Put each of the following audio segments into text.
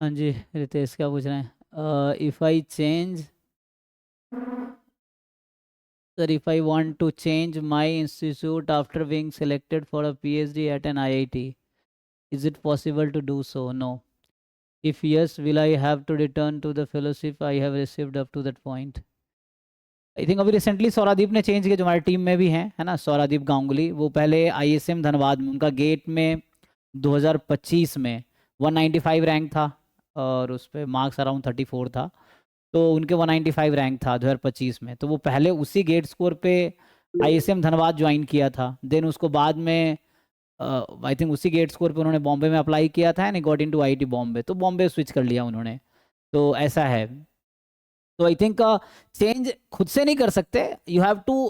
हाँ जी, रितेश क्या पूछ रहे हैं? If I change sir, if I want to change my institute after being selected for a PhD at an IIT, is it possible to do so? No. If yes, will I have to return to the fellowship I have received up to that point? I think अभी recently सौरादीप ने change किया, जो हमारी team में भी हैं, है ना, सौरादीप गांगुली। वो पहले ISM धनबाद में, उनका गेट में 2025 में 195 रैंक था और उस पर मार्क्स अराउंड 34 था। तो उनके 195 रैंक था 2025 में। तो वो पहले उसी गेट स्कोर पे ISM धनबाद ज्वाइन किया था। देन उसको बाद में आई थिंक उसी गेट स्कोर पे उन्होंने बॉम्बे में अप्लाई किया था and got into IIT Bombay. तो बॉम्बे स्विच कर लिया उन्होंने। तो ऐसा है। तो आई थिंक चेंज खुद से नहीं कर सकते, you have to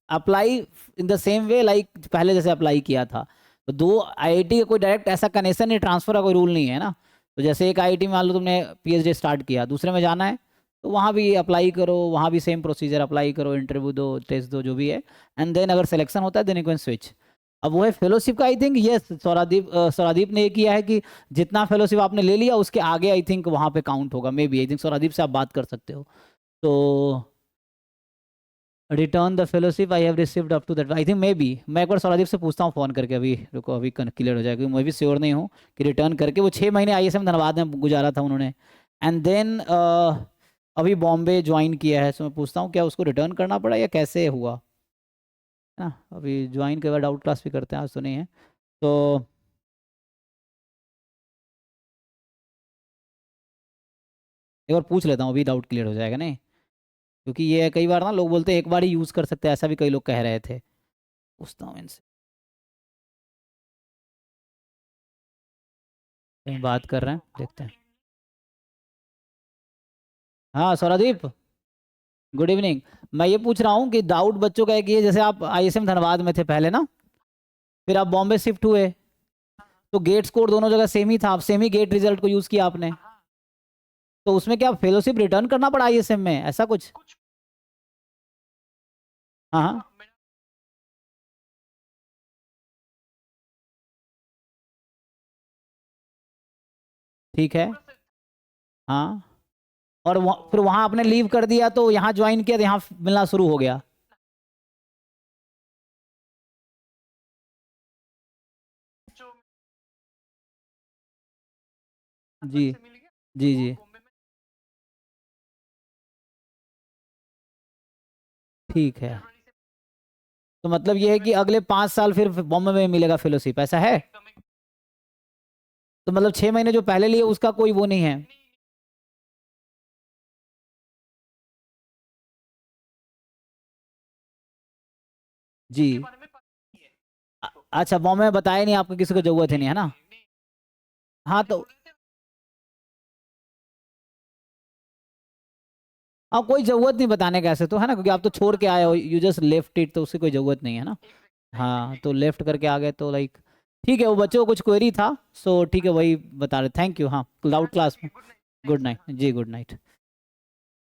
apply in the same way like पहले जैसे अप्लाई किया था। तो दो IIT का कोई डायरेक्ट ऐसा कनेक्शन नहीं, ट्रांसफर का कोई रूल नहीं है ना। तो जैसे एक IIT में मान लो तुमने PhD स्टार्ट किया, दूसरे में जाना है तो वहाँ भी अप्लाई करो, वहाँ भी सेम प्रोसीजर, अप्लाई करो, इंटरव्यू दो, टेस्ट दो, जो भी है, एंड देन अगर सिलेक्शन होता है देन यू कैन स्विच। अब वो है फेलोशिप का। आई थिंक यस, सौरादीप ने ये किया है कि जितना फेलोशिप आपने ले लिया उसके आगे आई थिंक वहाँ पे काउंट होगा। मे बी आई थिंक सौरादीप से आप बात कर सकते हो। तो return the fellowship I have received up to that, I think maybe. मैं एक बार सौरादीप से पूछता हूँ फ़ोन करके, अभी रुको, अभी क्लियर हो जाएगा क्योंकि मैं भी श्योर नहीं हूँ कि रिटर्न करके। वो 6 महीने ISM धनबाद में गुजारा था उन्होंने, एंड देन अभी बॉम्बे ज्वाइन किया है। सो मैं पूछता हूँ क्या उसको रिटर्न करना पड़ा या कैसे हुआ, है ना। अभी ज्वाइन के बाद डाउट क्लास भी करते हैं, आज तो नहीं है। तो एक बार पूछ लेता हूँ, अभी डाउट क्लियर हो जाएगा नहीं। क्योंकि ये कई बार ना लोग बोलते हैं एक बार ही यूज़ कर सकते हैं, ऐसा भी कई लोग कह रहे थे। पूछता हूँ इनसे, कहीं बात कर रहे हैं, देखते हैं। हाँ सौरादीप, गुड इवनिंग। मैं ये पूछ रहा हूँ कि डाउट बच्चों का एक ये, जैसे आप ISM धनबाद में थे पहले ना, फिर आप बॉम्बे शिफ्ट हुए, तो गेट स्कोर दोनों जगह सेम ही था, आप सेम ही गेट रिजल्ट को यूज किया आपने। तो उसमें क्या फेलोशिप रिटर्न करना पड़ा ISM में, ऐसा कुछ? हाँ हाँ, ठीक है। हाँ, और फिर वहाँ आपने लीव कर दिया तो यहाँ ज्वाइन किया तो यहाँ मिलना शुरू हो गया। जी जी जी, ठीक है। तो मतलब ये है कि अगले 5 साल फिर बॉम्बे में मिलेगा फेलोशिप, ऐसा है? तो मतलब 6 महीने जो पहले लिए उसका कोई वो नहीं है? जी। अच्छा, बॉम्बे में बताया नहीं आपको, किसी को जरूरत ही नहीं है ना। हाँ तो अब कोई जरूरत नहीं बताने का ऐसे तो, है ना, क्योंकि आप तो छोड़ के आए हो, यू जस्ट लेफ्ट इट, तो उसकी कोई जरूरत नहीं है ना। हाँ, तो लेफ्ट करके आ गए तो लाइक ठीक है। वो बच्चों को कुछ क्वेरी था, सो ठीक है, वही बता रहे। Thank you. हाँ, क्लाउड क्लास में। गुड नाइट जी, गुड नाइट।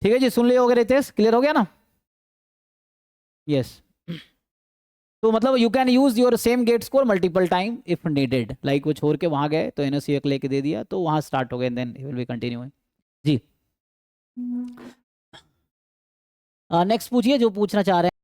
ठीक है जी, सुन लिया होगा रितेश, क्लियर हो गया ना? यस। तो मतलब you can use your same GATE score multiple time if needed, like वो छोड़ के वहां गए तो NOC एक लेके दे दिया तो वहां स्टार्ट हो गए, देन विल बी कंटिन्यू। जी। नेक्स्ट पूछिए जो पूछना चाह रहे हैं।